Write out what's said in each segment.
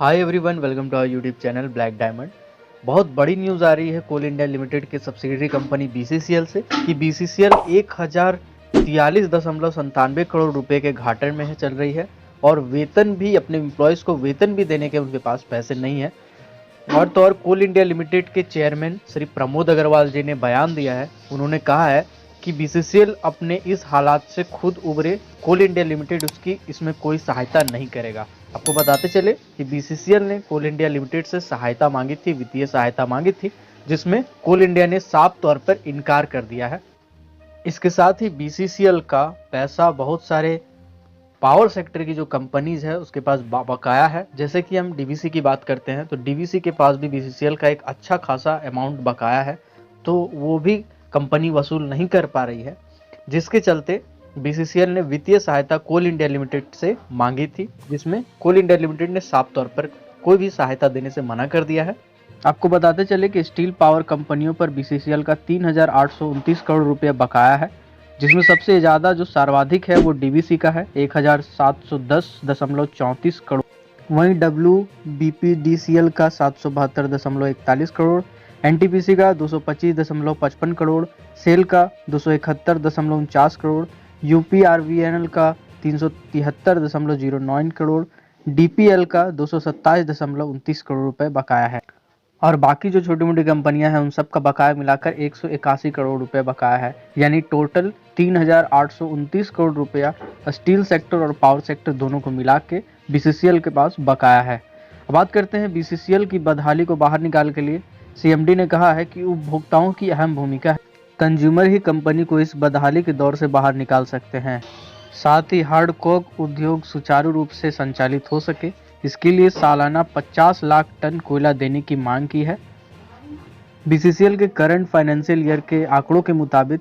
Hi everyone, welcome to our YouTube channel Black Diamond. बहुत बड़ी news आ रही है कोल इंडिया लिमिटेड के सब्सिडरी कंपनी बीसीसीएल से कि बीसीसीएल 1043.97 करोड़ रुपए के घाटे में है चल रही है और वेतन भी अपने एम्प्लॉयज़ को वेतन भी देने के उनके पास पैसे नहीं है। और तो और कोल इंडिया लिमिटेड के चेयरमैन श्री प्रमोद अग्रवाल जी ने बयान दिया है। उन्होंने कहा है कि बीसीसीएल अपने इस हालात से खुद उबरे, कोल इंडिया लिमिटेड उसकी इसमें कोई सहायता नहीं करेगा। आपको बताते चले कि बीसीसीएल ने कोल इंडिया लिमिटेड से सहायता मांगी थी, वित्तीय सहायता मांगी थी, जिसमें कोल इंडिया ने साफ तौर पर इनकार कर दिया है। इसके साथ ही बीसीसीएल का पैसा बहुत सारे पावर सेक्टर की जो कंपनीज है उसके पास बकाया है। जैसे कि हम डीवीसी की बात करते हैं तो डीवीसी के पास भी बीसीसीएल का एक अच्छा खासा अमाउंट बकाया है, तो वो भी कंपनी वसूल नहीं कर पा रही है, जिसके चलते बीसीसीएल ने वित्तीय सहायता कोल इंडिया लिमिटेड से मांगी थी, जिसमें कोल इंडिया लिमिटेड ने साफ तौर पर कोई भी सहायता देने से मना कर दिया है। आपको बताते चले कि स्टील पावर कंपनियों पर बीसीसीएल का 3,829 करोड़ रुपया बकाया है, जिसमें सबसे ज़्यादा जो सर्वाधिक है वो डीवीसी का है 1,710.34 करोड़। वहीं डब्ल्यूबीपीडीसीएल का 772.41 करोड़, एनटीपीसी का 225.55 करोड़, सेल का 271.49 करोड़, यूपीआरवीएनएल का 373.09 करोड़, डीपीएल का 227.29 करोड़ रुपए बकाया है। और बाकी जो छोटी मोटी कंपनियां हैं उन सब का बकाया मिलाकर 181 करोड़ रुपए बकाया है, यानी टोटल 3,829 करोड़ रुपया स्टील सेक्टर और पावर सेक्टर दोनों को मिला के बीसीसीएल के पास बकाया है। अब बात करते हैं बीसीसीएल की बदहाली को बाहर निकालने के लिए सीएमडी ने कहा है कि उपभोक्ताओं की अहम भूमिका है, कंज्यूमर ही कंपनी को इस बदहाली के दौर से बाहर निकाल सकते हैं। साथ ही हार्ड कोक उद्योग सुचारू रूप से संचालित हो सके, इसके लिए सालाना 50 लाख टन कोयला देने की मांग की है। बीसीसीएल के करंट फाइनेंशियल ईयर के आंकड़ों के मुताबिक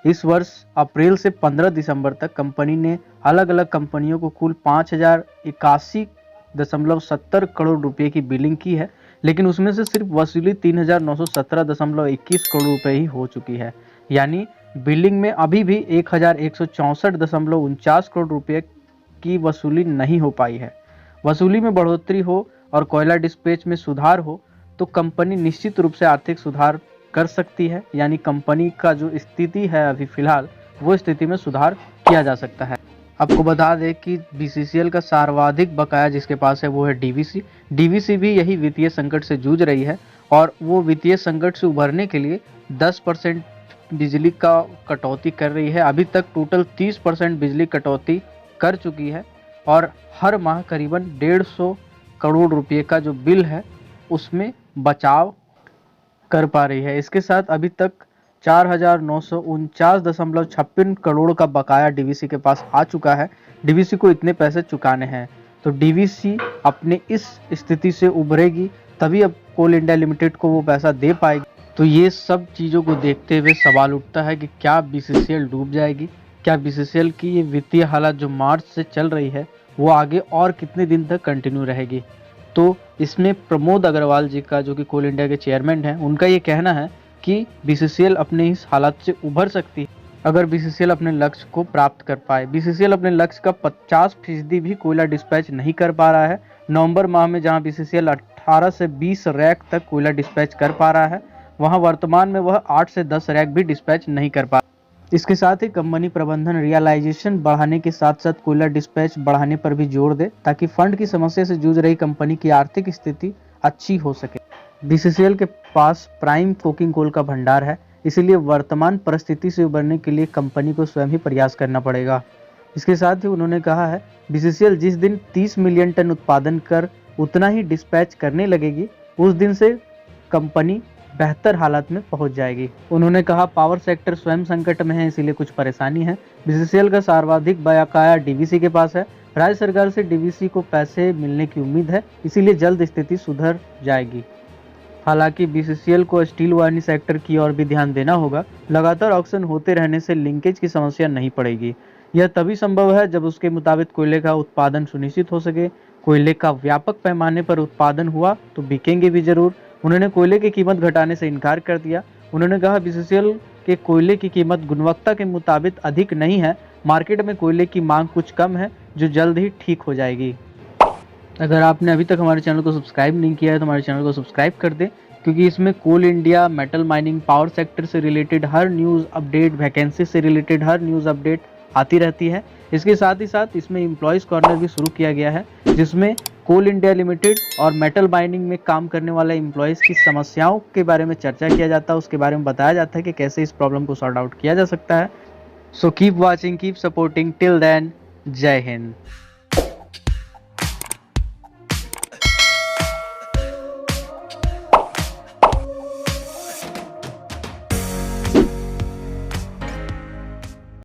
इस वर्ष अप्रैल से 15 दिसंबर तक कंपनी ने अलग अलग कंपनियों को कुल 5,081.70 करोड़ रुपए की बिलिंग की है, लेकिन उसमें से सिर्फ वसूली 3,917.21 करोड़ रुपए ही हो चुकी है, यानी बिलिंग में अभी भी 1,164.49 करोड़ रुपए की वसूली नहीं हो पाई है। वसूली में बढ़ोतरी हो और कोयला डिस्पैच में सुधार हो तो कंपनी निश्चित रूप से आर्थिक सुधार कर सकती है, यानी कंपनी का जो स्थिति है अभी फिलहाल वो स्थिति में सुधार किया जा सकता है। आपको बता दें कि बीसीसीएल का सर्वाधिक बकाया जिसके पास है वो है डीवीसी। डीवीसी भी यही वित्तीय संकट से जूझ रही है और वो वित्तीय संकट से उभरने के लिए 10% बिजली का कटौती कर रही है। अभी तक टोटल 30% बिजली कटौती कर चुकी है और हर माह करीबन 150 करोड़ रुपए का जो बिल है उसमें बचाव कर पा रही है। इसके साथ अभी तक 4,949.56 करोड़ का बकाया डीवीसी के पास आ चुका है। डीवीसी को इतने पैसे चुकाने हैं, तो डीवीसी अपने इस स्थिति से उभरेगी तभी अब कोल इंडिया लिमिटेड को वो पैसा दे पाएगी। तो ये सब चीज़ों को देखते हुए सवाल उठता है कि क्या बीसीसीएल डूब जाएगी, क्या बीसीसीएल की ये वित्तीय हालत जो मार्च से चल रही है वो आगे और कितने दिन तक कंटिन्यू रहेगी। तो इसमें प्रमोद अग्रवाल जी का, जो कि कोल इंडिया के चेयरमैन हैं, उनका ये कहना है कि बीसीसीएल अपने इस हालात से उभर सकती है अगर बीसीसीएल अपने लक्ष्य को प्राप्त कर पाए। बीसीसीएल अपने लक्ष्य का 50% भी कोयला डिस्पैच नहीं कर पा रहा है। नवंबर माह में जहां बीसीसीएल 18 से 20 रैक तक कोयला डिस्पैच कर पा रहा है, वहां वर्तमान में वह 8 से 10 रैक भी डिस्पैच नहीं कर पा। इसके साथ ही कंपनी प्रबंधन रियलाइजेशन बढ़ाने के साथ साथ कोयला डिस्पैच बढ़ाने पर भी जोर दे, ताकि फंड की समस्या से जूझ रही कंपनी की आर्थिक स्थिति अच्छी हो सके। बीसीसीएल के पास प्राइम कोकिंग कोल का भंडार है, इसीलिए वर्तमान परिस्थिति से उबरने के लिए कंपनी को स्वयं ही प्रयास करना पड़ेगा। इसके साथ ही उन्होंने कहा है बीसीसीएल जिस दिन 30 मिलियन टन उत्पादन कर उतना ही डिस्पैच करने लगेगी, उस दिन से कंपनी बेहतर हालत में पहुंच जाएगी। उन्होंने कहा पावर सेक्टर स्वयं संकट में है, इसीलिए कुछ परेशानी है। बीसीसीएल का सर्वाधिक बकाया डीवीसी के पास है। राज्य सरकार से डीवीसी को पैसे मिलने की उम्मीद है, इसीलिए जल्द स्थिति सुधर जाएगी। हालांकि बीसीसीएल को स्टील वाहिनी सेक्टर की ओर भी ध्यान देना होगा। लगातार ऑक्शन होते रहने से लिंकेज की समस्या नहीं पड़ेगी। यह तभी संभव है जब उसके मुताबिक कोयले का उत्पादन सुनिश्चित हो सके। कोयले का व्यापक पैमाने पर उत्पादन हुआ तो बिकेंगे भी जरूर। उन्होंने कोयले की कीमत घटाने से इनकार कर दिया। उन्होंने कहा बीसीसीएल के कोयले की कीमत गुणवत्ता के मुताबिक अधिक नहीं है, मार्केट में कोयले की मांग कुछ कम है जो जल्द ही ठीक हो जाएगी। अगर आपने अभी तक हमारे चैनल को सब्सक्राइब नहीं किया है तो हमारे चैनल को सब्सक्राइब कर दें, क्योंकि इसमें coal India, metal mining, power sector से रिलेटेड हर न्यूज़ अपडेट, वैकेंसी से रिलेटेड हर न्यूज़ अपडेट आती रहती है। इसके साथ ही साथ इसमें एम्प्लॉयज़ कॉर्नर भी शुरू किया गया है, जिसमें कोल इंडिया लिमिटेड और मेटल माइनिंग में काम करने वाले एम्प्लॉयज़ की समस्याओं के बारे में चर्चा किया जाता है, उसके बारे में बताया जाता है कि कैसे इस प्रॉब्लम को सॉर्ट आउट किया जा सकता है। So keep watching, keep supporting, till then, जय हिंद।